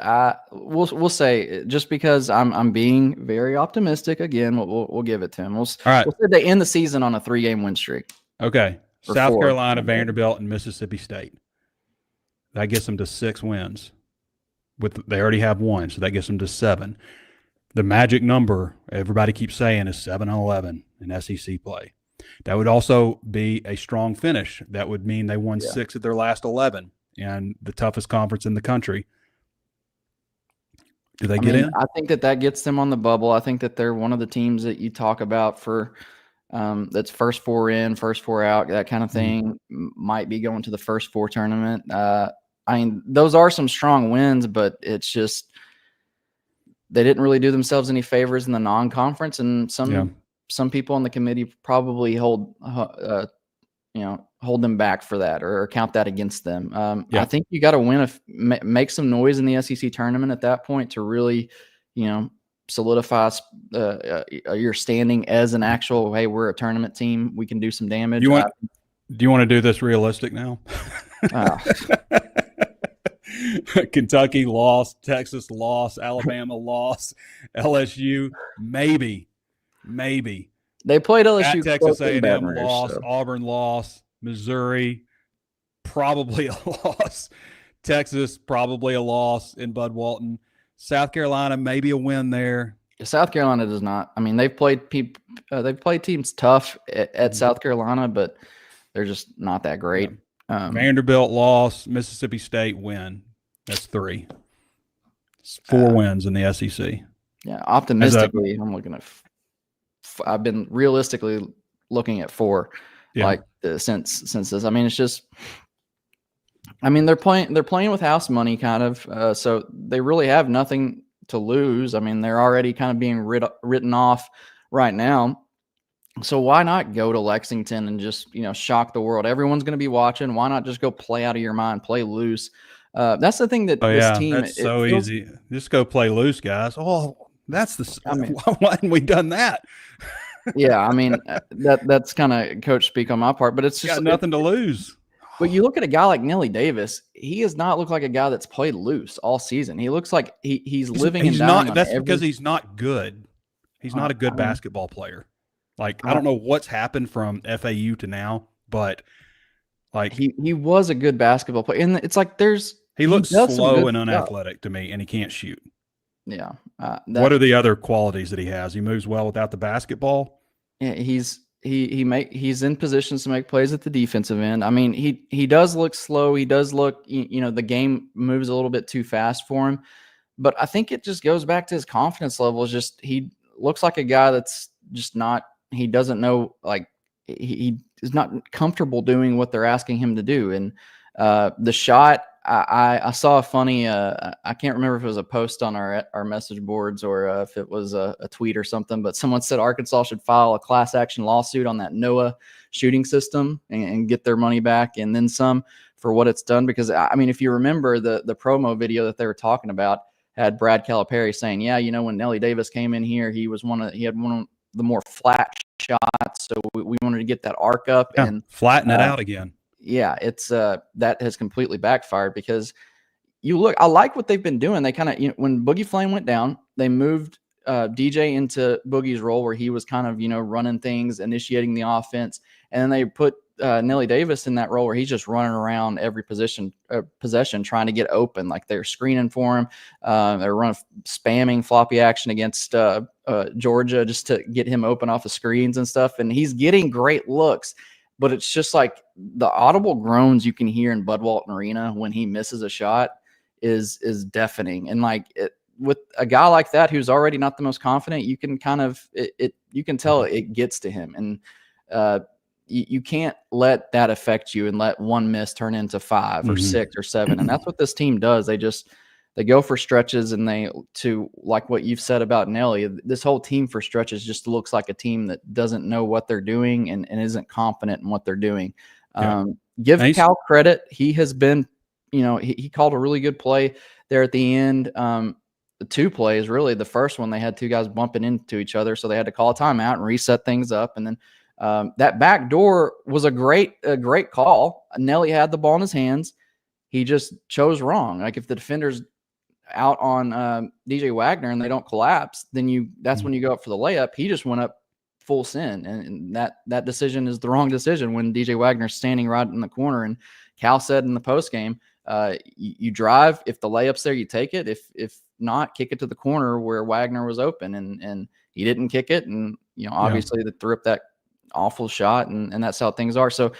We'll say, just because I'm being very optimistic again, we'll give it to him. All right. We'll say they end the season on a 3-game win streak. Okay. Or South 4. Carolina, Vanderbilt, and Mississippi State. That gets them to 6 wins. They already have 1, so that gets them to 7. The magic number, everybody keeps saying, is 7-11 in SEC play. That would also be a strong finish. That would mean they won 6 of their last 11 and the toughest conference in the country. Do they get in? I think that gets them on the bubble. I think that they're one of the teams that you talk about for that's first 4 in, first 4 out, that kind of thing. Might be going to the first 4 tournament. I mean, those are some strong wins, but it's just they didn't really do themselves any favors in the non-conference, and some people on the committee probably hold them back for that or count that against them. I think you got to win, make some noise in the SEC tournament at that point to really, solidify your standing as an actual, hey, we're a tournament team, we can do some damage. Do you want to do this realistic now? Kentucky lost, Texas lost, Alabama lost, LSU maybe. They played LSU. At Texas A&M lost, Auburn lost, Missouri probably a loss, Texas probably a loss in Bud Walton, South Carolina maybe a win there. South Carolina does not. I mean, they've played teams tough at South Carolina, but they're just not that great. Vanderbilt loss, Mississippi State win. That's 3. It's 4 wins in the SEC. Yeah, optimistically, I'm looking at. I've been realistically looking at 4, since this. I mean, it's just. I mean, they're playing with house money, kind of. So they really have nothing to lose. I mean, they're already kind of being written off right now. So why not go to Lexington and just, shock the world? Everyone's going to be watching. Why not just go play out of your mind, play loose? That's the thing that this team. That's so easy. Just go play loose, guys. Oh, that's why haven't we done that? Yeah, I mean, that's kind of coach speak on my part, but it's just got nothing to lose. But you look at a guy like Nelly Davis, he does not look like a guy that's played loose all season. He looks like he's living and dying. That's because he's not good. He's not a good basketball player. Like, I don't know what's happened from FAU to now, but like he was a good basketball player. And it's like he looks slow and unathletic to me, and he can't shoot. Yeah. What are the other qualities that he has? He moves well without the basketball. Yeah, he's in positions to make plays at the defensive end. I mean, he does look slow. He does look, the game moves a little bit too fast for him. But I think it just goes back to his confidence level. It's just he looks like a guy that's just not. He doesn't know, like he is not comfortable doing what they're asking him to do. And the shot, I saw a funny. I can't remember if it was a post on our message boards or if it was a tweet or something. But someone said Arkansas should file a class action lawsuit on that NOAA shooting system and get their money back and then some for what it's done. Because I mean, if you remember the promo video that they were talking about had Brad Calipari saying, "Yeah, when Nelly Davis came in here, he had one of the more flat shots, so we wanted to get that arc up and flatten it out again." Yeah, it's that has completely backfired because I like what they've been doing. They kind of, when Boogie Flame went down, they moved DJ into Boogie's role where he was kind of, running things, initiating the offense. And then they put Nelly Davis in that role where he's just running around every possession trying to get open. Like they're screening for him. They're spamming floppy action against Georgia just to get him open off of screens and stuff. And he's getting great looks. But it's just like the audible groans you can hear in Bud Walton Arena when he misses a shot is deafening. And like with a guy like that who's already not the most confident, you can kind of you can tell it gets to him. And you can't let that affect you and let one miss turn into 5 or 6 or 7. And that's what this team does. They go for stretches, and like what you've said about Nelly, this whole team for stretches just looks like a team that doesn't know what they're doing and isn't confident in what they're doing. Yeah. Give Cal credit. He has been, he called a really good play there at the end. The 2 plays, really. The first one, they had 2 guys bumping into each other, so they had to call a timeout and reset things up. And then that back door was a great call. Nelly had the ball in his hands. he just chose wrong. Like if the defender's out on DJ Wagner and they don't collapse, then that's when you go up for the layup. He just went up full send, and that decision is the wrong decision when DJ Wagner's standing right in the corner. And Cal said in the post game, you drive. If the layup's there, you take it. If not, kick it to the corner where Wagner was open, and he didn't kick it. And obviously they threw up that awful shot, and that's how things are. So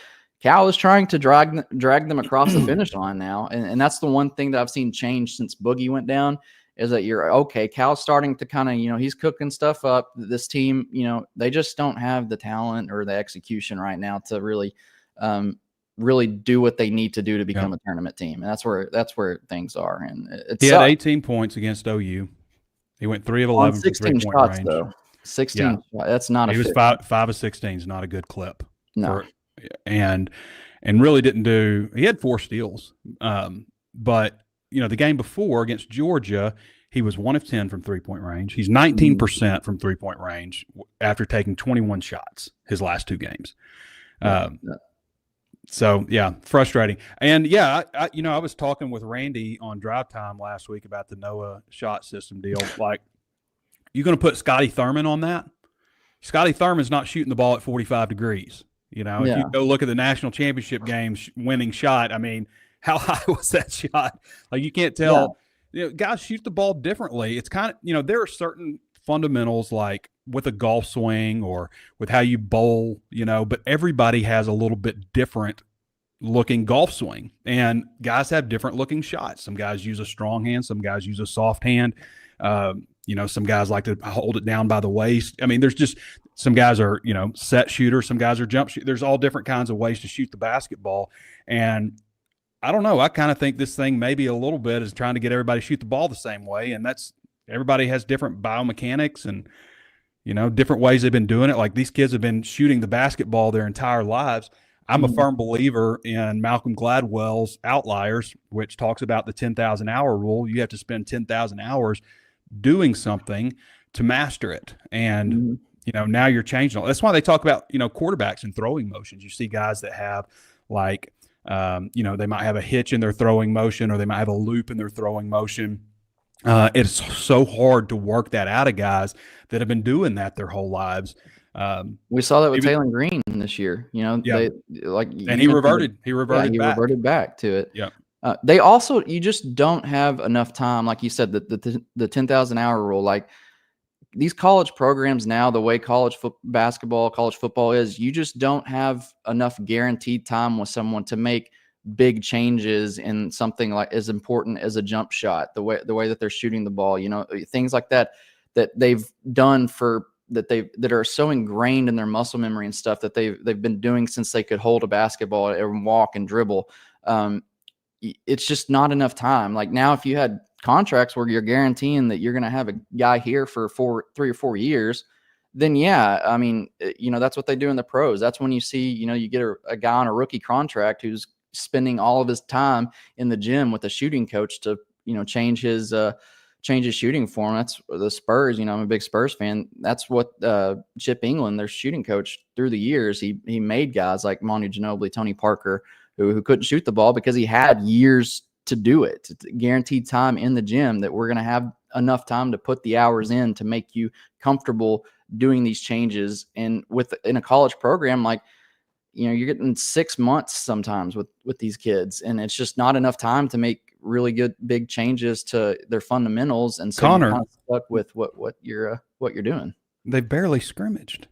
Cal is trying to drag them across the finish line now, and that's the one thing that I've seen change since Boogie went down, is that Cal's starting to kind of, he's cooking stuff up. This team, they just don't have the talent or the execution right now to really do what they need to do to become a tournament team. And that's where things are. And he had 18 points against OU. He went 3 of 11 on 16 from 3-point shots range. though. 16 shots. That's not he a was fit. 5 of 16 is not a good clip. No. And really didn't do – he had 4 steals. But, the game before against Georgia, he was 1 of 10 from 3-point range. He's 19% from 3-point range after taking 21 shots his last 2 games. So, frustrating. And, I was talking with Randy on Drive Time last week about the Noah shot system deal. Like, you're going to put Scotty Thurman on that? Scotty Thurman's not shooting the ball at 45 degrees. If you go look at the national championship games winning shot, I mean, how high was that shot? Like, you can't tell. Guys shoot the ball differently. It's kind of, there are certain fundamentals like with a golf swing or with how you bowl, but everybody has a little bit different looking golf swing, and guys have different looking shots. Some guys use a strong hand. Some guys use a soft hand. Some guys like to hold it down by the waist. I mean, there's just some guys are, set shooters. Some guys are jump shooters. There's all different kinds of ways to shoot the basketball. And I don't know. I kind of think this thing maybe a little bit is trying to get everybody to shoot the ball the same way. And everybody has different biomechanics and, different ways they've been doing it. Like these kids have been shooting the basketball their entire lives. I'm a firm believer in Malcolm Gladwell's Outliers, which talks about the 10,000 hour rule. You have to spend 10,000 hours doing something to master it. And, now you're changing it. That's why they talk about, quarterbacks and throwing motions. You see guys that have like, they might have a hitch in their throwing motion, or they might have a loop in their throwing motion. It's so hard to work that out of guys that have been doing that their whole lives. We saw that with Taylor Green this year, and he reverted. He reverted back to it. Yeah. They also, you just don't have enough time, like you said, the 10,000 hour rule. Like these college programs now, the way college football is, you just don't have enough guaranteed time with someone to make big changes in something like as important as a jump shot, the way that they're shooting the ball, things like that they've done that are so ingrained in their muscle memory and stuff that they've been doing since they could hold a basketball and walk and dribble. It's just not enough time. Like now, if you had contracts where you're guaranteeing that you're going to have a guy here for 3 or 4 years, then I mean, that's what they do in the pros. That's when you see, you get a guy on a rookie contract who's spending all of his time in the gym with a shooting coach to, change his shooting form. That's the Spurs. I'm a big Spurs fan. That's what Chip England, their shooting coach, through the years, he made guys like Manu Ginobili, Tony Parker, who couldn't shoot the ball because he had years to do it, guaranteed time in the gym, that we're going to have enough time to put the hours in to make you comfortable doing these changes. And in a college program, like, you're getting 6 months sometimes with these kids, and it's just not enough time to make really good big changes to their fundamentals. And so Connor, you're kind of stuck with what you're doing. They barely scrimmaged.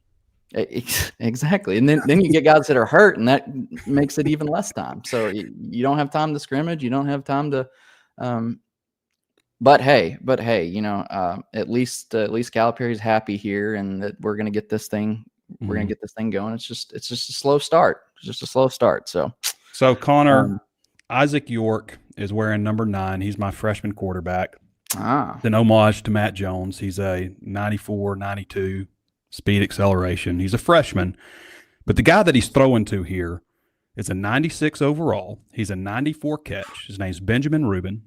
Exactly. And then you get guys that are hurt, and that makes it even less time. So you don't have time to scrimmage. You don't have time to, but hey, at least Calipari's happy here, and that we're going to get this thing. We're going to get this thing going. It's just a slow start. It's just a slow start. So Connor, Isaac York is wearing number 9. He's my freshman quarterback. It's an homage to Matt Jones. He's a 94, 92 speed acceleration. He's a freshman, but the guy that he's throwing to here is a 96 overall. He's a 94 catch. His name's Benjamin Rubin.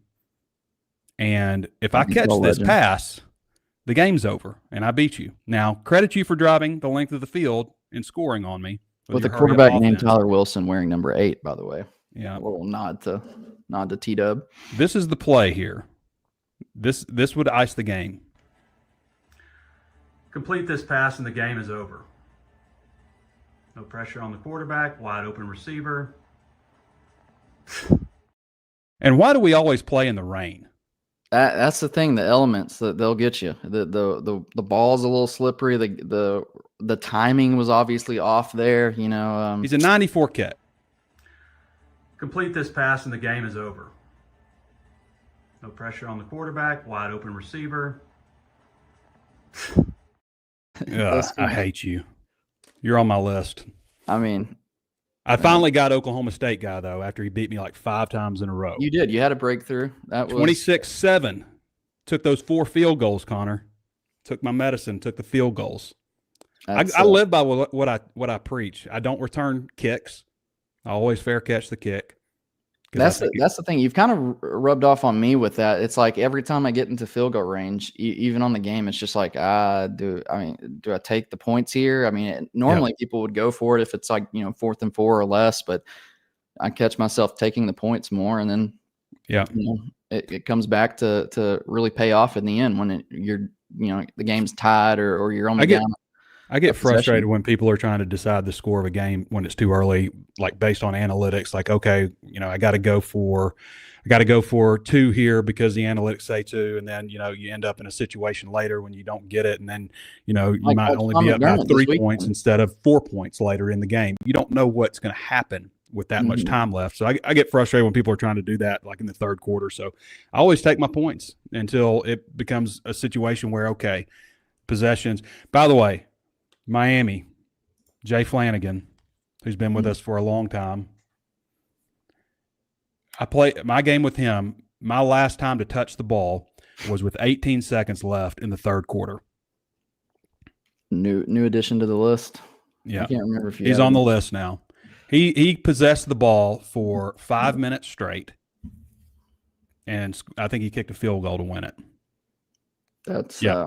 And if I catch this pass, the game's over, and I beat you. Now, credit you for driving the length of the field and scoring on me. With a quarterback named Tyler Wilson wearing number 8, by the way. Yeah. A little nod to nod to T-Dub. This is the play here. This would ice the game. Complete this pass and the game is over. No pressure on the quarterback, wide open receiver. And why do we always play in the rain? That's the thing. The elements that they'll get you. The ball's a little slippery. The timing was obviously off there. You know, he's a 94 kit. Complete this pass and the game is over. No pressure on the quarterback, wide open receiver. I hate you. You're on my list. I mean, I finally got Oklahoma State guy, though, after he beat me like 5 times in a row. You did. You had a breakthrough. That was 26-7. Took those 4 field goals, Connor. Took my medicine, took the field goals. I live by what I preach. I don't return kicks. I always fair catch the kick. That's the thing. You've kind of rubbed off on me with that. It's like every time I get into field goal range, even on the game, it's just like, do I take the points here? I mean, normally people would go for it if it's like, 4th and 4 or less, but I catch myself taking the points more. And then, it comes back to really pay off in the end when the game's tied or you're only down. I get frustrated when people are trying to decide the score of a game when it's too early, like based on analytics. Like, okay, I got to go for 2 here because the analytics say 2, and then you end up in a situation later when you don't get it, and then you might only be up by 3 points instead of 4 points later in the game. You don't know what's going to happen with that much time left. So I get frustrated when people are trying to do that, like in the third quarter. So I always take my points until it becomes a situation where, okay, possessions. By the way, Miami, Jay Flanagan, who's been with us for a long time. I play my game with him. My last time to touch the ball was with 18 seconds left in the third quarter. New addition to the list. Yeah, I can't remember if he's on the list now. He possessed the ball for 5 minutes straight, and I think he kicked a field goal to win it.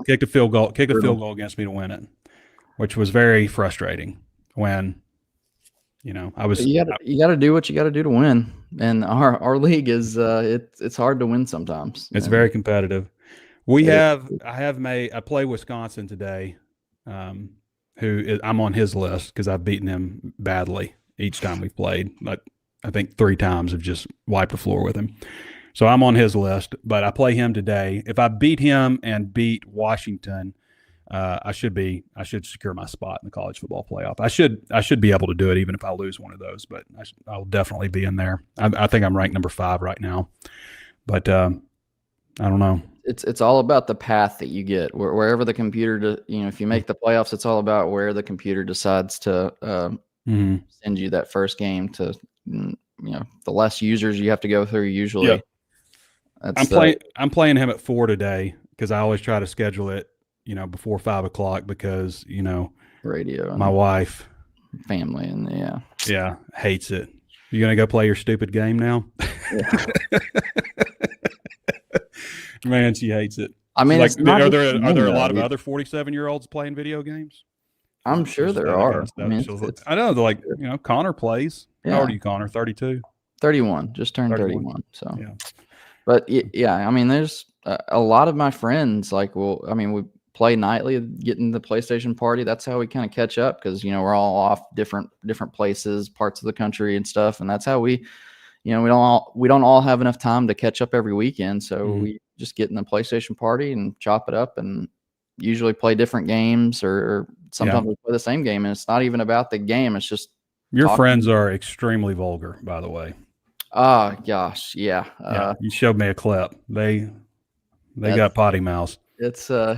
Kicked a field goal against me to win it, which was very frustrating when, I was. You got to do what you got to do to win, and our league is it's hard to win sometimes. It's very competitive. I play Wisconsin today, I'm on his list because I've beaten him badly each time we've played. But I think 3 times have just wiped the floor with him. So I'm on his list, but I play him today. If I beat him and beat Washington, I should secure my spot in the college football playoff. I should be able to do it even if I lose one of those, but I'll definitely be in there. I think I'm ranked number 5 right now, but I don't know. It's all about the path that you get wherever the computer, if you make the playoffs, it's all about where the computer decides to send you that first game to, the less users you have to go through usually. Yeah. I'm playing him at 4 today because I always try to schedule it, before 5 o'clock because, radio, my wife, family, and hates it. You going to go play your stupid game now? Yeah. Man, she hates it. I mean, are there a lot of other 47-year-olds playing video games? I'm sure there are. I know, like, Connor plays. How old are you, Connor? 32? 31. Just turned 31. So, yeah. But I mean, there's a lot of my friends, like, we play nightly, get in the PlayStation party. That's how we kind of catch up because, we're all off different places, parts of the country and stuff. And that's how we don't all have enough time to catch up every weekend. So we just get in the PlayStation party and chop it up and usually play different games or sometimes we play the same game. And it's not even about the game. It's just your friends are extremely vulgar, by the way. Oh gosh. Yeah. You showed me a clip. They got potty mouths. It's not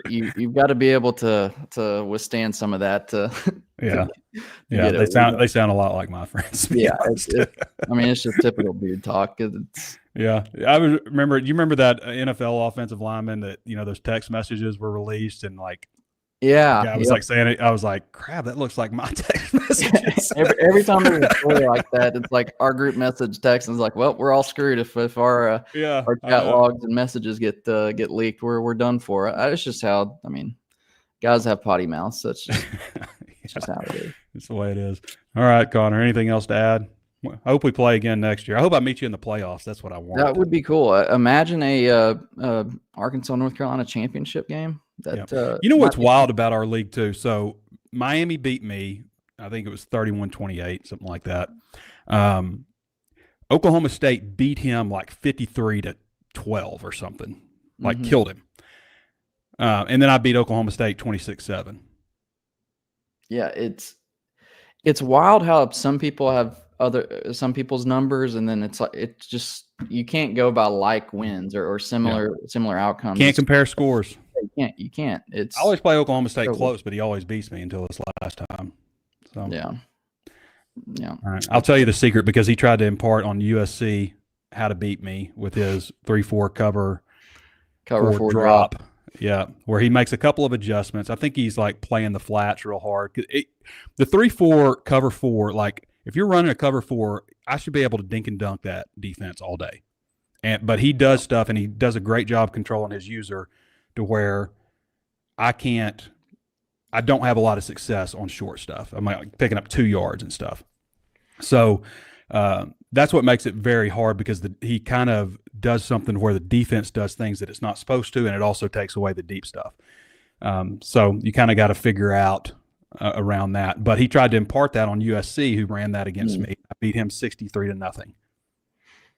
you've got to be able to withstand some of that. They sound a lot like my friends. Yeah, it's just typical dude talk. I remember. You remember that NFL offensive lineman that those text messages were released and like. Yeah, I was like saying it. I was like, "Crap, that looks like my text messages." every time there's a story like that, it's like our group message text is like, "Well, we're all screwed if our chat logs and messages get leaked. We're done for." It's just how guys have potty mouths. That's just how it is. It's the way it is. All right, Connor. Anything else to add? I hope we play again next year. I hope I meet you in the playoffs. That's what I want. That would be cool. Imagine a Arkansas North Carolina championship game. That you know what's wild about our league too? So Miami beat me. I think it was 31-28, something like that. Oklahoma State beat him like 53-12 or something. Like killed him. And then I beat Oklahoma State 26-7. Yeah, it's wild how some people have some people's numbers, and then it's just you can't go by like wins or similar outcomes. Can't compare scores. You can't. I always play Oklahoma State close, but he always beats me until this last time. So yeah. All right, I'll tell you the secret because he tried to impart on USC how to beat me with his 3-4 cover 4 drop. Yeah, where he makes a couple of adjustments. I think he's like playing the flats real hard. The 3-4 cover 4, like if you're running a cover 4, I should be able to dink and dunk that defense all day. But he does stuff, and he does a great job controlling his user to where I don't have a lot of success on short stuff. I'm like picking up 2 yards and stuff. So that's what makes it very hard because he kind of does something where the defense does things that it's not supposed to, and it also takes away the deep stuff. So you kind of got to figure out around that. But he tried to impart that on USC, who ran that against me. I beat him 63-0.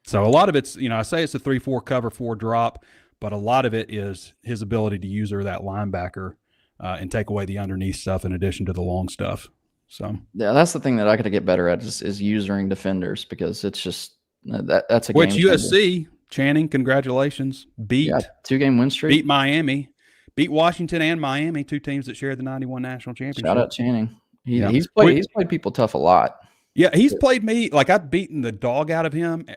So a lot of it's, I say it's a 3-4 cover 4 drop, but a lot of it is his ability to user that linebacker and take away the underneath stuff in addition to the long stuff. So yeah, that's the thing that I got to get better at is usering defenders, because it's just that's a which game USC Channing, congratulations, beat 2-game win streak, beat Miami, beat Washington and Miami, 2 teams that shared the 91 national championship. Shout out Channing. He's played people tough a lot. Yeah, he's played me like I've beaten the dog out of him,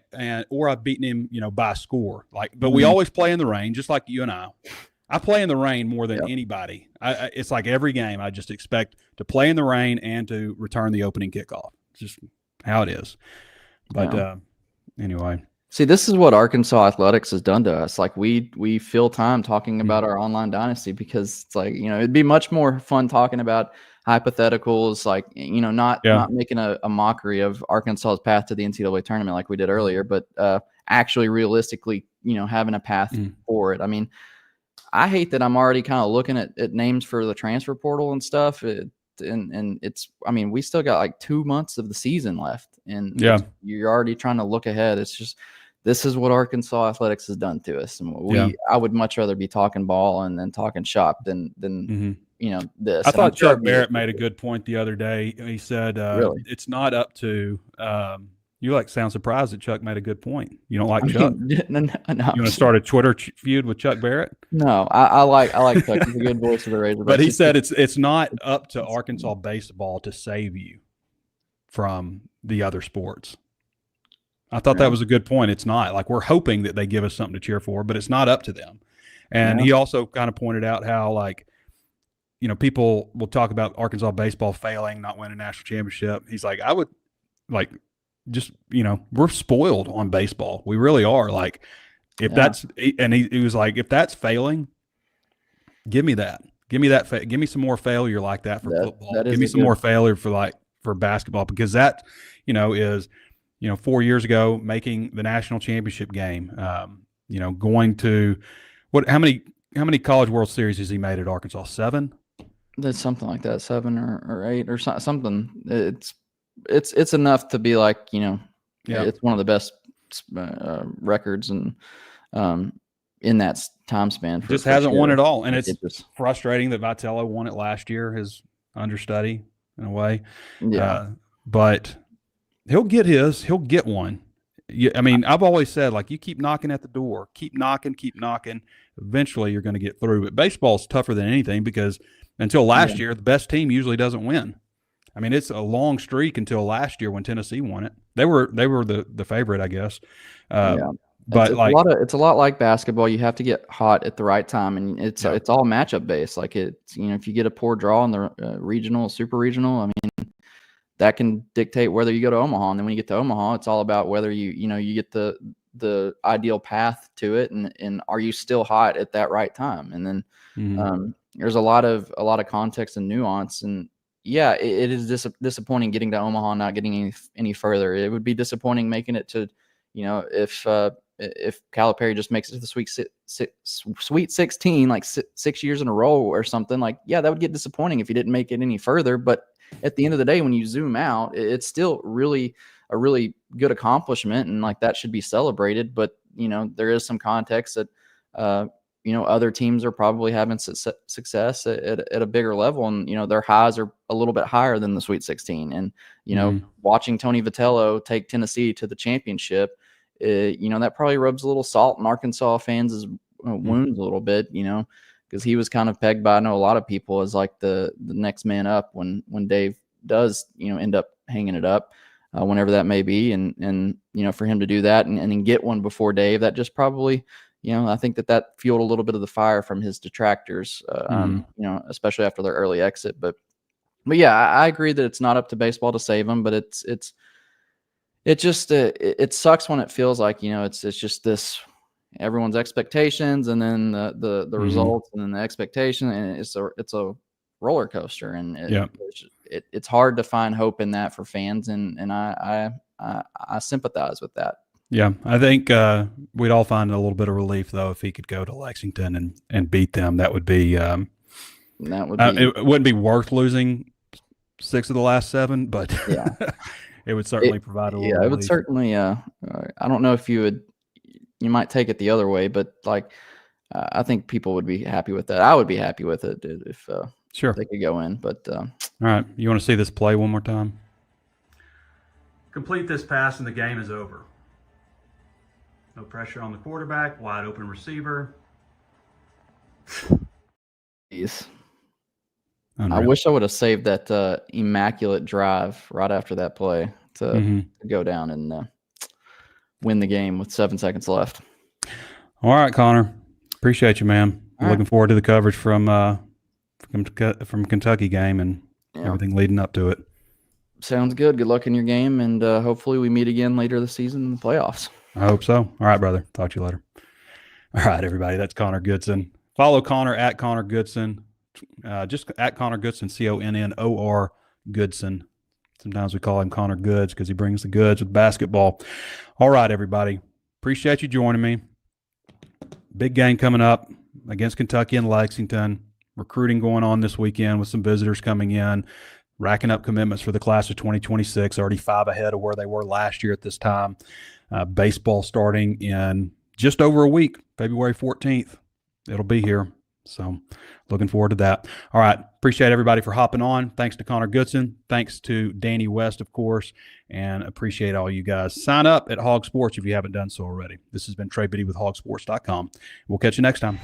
or I've beaten him, by score. But we always play in the rain, just like you and I. I play in the rain more than anybody. It's like every game I just expect to play in the rain and to return the opening kickoff. It's just how it is. But anyway. See, this is what Arkansas athletics has done to us. Like we fill time talking about our online dynasty because it's like, it'd be much more fun talking about hypotheticals, like, not making a mockery of Arkansas's path to the NCAA tournament like we did earlier, but actually realistically, having a path for it. I mean, I hate that I'm already kind of looking at names for the transfer portal and stuff. And it's, we still got like 2 months of the season left, and you're already trying to look ahead. It's just, this is what Arkansas athletics has done to us. And I would much rather be talking ball and then talking shop than this. I thought Chuck Barrett made a good point the other day. He said, it's not up to, you sound surprised that Chuck made a good point. You don't like Chuck? No. You want to start a Twitter feud with Chuck Barrett? No, I like Chuck. He's a good voice of the Razorback. But he said it's not up to Arkansas baseball to save you from the other sports. I thought that was a good point. It's not. Like, we're hoping that they give us something to cheer for, but it's not up to them. And he also kind of pointed out how, people will talk about Arkansas baseball failing, not winning a national championship. He's like, I would, we're spoiled on baseball. We really are. Like, if that's, and he was like, if that's failing, give me that. Give me some more failure like that for football. Give me some more failure for basketball, because that, is, 4 years ago, making the national championship game, going to how many College World Series has he made at Arkansas? 7? That's something like that, 7 or 8 or something. It's enough to be like, it's one of the best records and in that time span. Just hasn't won it all, and it's frustrating that Vitello won it last year, his understudy in a way. Yeah, but he'll get his. He'll get one. I've always said, you keep knocking at the door, keep knocking. Eventually, you're going to get through. But baseball's tougher than anything because until last year, the best team usually doesn't win. It's a long streak until last year when Tennessee won it. They were the favorite, I guess. But it's a lot like basketball. You have to get hot at the right time, and it's all matchup based. Like if you get a poor draw in the regional, super regional, that can dictate whether you go to Omaha. And then when you get to Omaha, it's all about whether you get the ideal path to it, and are you still hot at that right time? And then there's a lot of context and nuance, and yeah, it is disappointing getting to Omaha, not getting any further. It would be disappointing making it to, if Calipari just makes it to the Sweet 16 like 6 years in a row or something, like, yeah, that would get disappointing if he didn't make it any further. But at the end of the day, when you zoom out, it's still really a really good accomplishment, and like that should be celebrated. But there is some context that other teams are probably having success at a bigger level, and their highs are a little bit higher than the Sweet 16. And watching Tony Vitello take Tennessee to the championship, that probably rubs a little salt in Arkansas fans' wounds a little bit, because he was kind of pegged by, I know, a lot of people as like the next man up when Dave does end up hanging it up, whenever that may be, and for him to do that and then get one before Dave, that just probably, I think that fueled a little bit of the fire from his detractors, especially after their early exit. But yeah, I agree that it's not up to baseball to save them, but it sucks when it feels like, it's just this everyone's expectations and then the results and then the expectation, and it's a roller coaster, and it's hard to find hope in that for fans, and I sympathize with that. Yeah, I think we'd all find a little bit of relief though if he could go to Lexington and beat them. That would be it wouldn't be worth losing 6 of the last 7, but yeah, it would certainly provide a little. Yeah, relief. It would certainly. I don't know if you might take it the other way, but like I think people would be happy with that. I would be happy with it if sure they could go in. But all right, you want to see this play one more time? Complete this pass and the game is over. No pressure on the quarterback, wide open receiver. Jeez. Unreal. I wish I would have saved that immaculate drive right after that play to go down and win the game with 7 seconds left. All right, Connor. Appreciate you, man. Looking forward to the coverage from Kentucky game and everything leading up to it. Sounds good. Good luck in your game, and hopefully we meet again later this season in the playoffs. I hope so. All right, brother. Talk to you later. All right, everybody. That's Connor Goodson. Follow Connor at Connor Goodson. Just at Connor Goodson, CONNOR Goodson. Sometimes we call him Connor Goods because he brings the goods with basketball. All right, everybody. Appreciate you joining me. Big game coming up against Kentucky and Lexington. Recruiting going on this weekend with some visitors coming in. Racking up commitments for the class of 2026, already 5 ahead of where they were last year at this time. Baseball starting in just over a week, February 14th. It'll be here. So looking forward to that. All right. Appreciate everybody for hopping on. Thanks to Connor Goodson. Thanks to Danny West, of course, and appreciate all you guys. Sign up at HawgSports if you haven't done so already. This has been Trey Biddy with HawgSports.com. We'll catch you next time.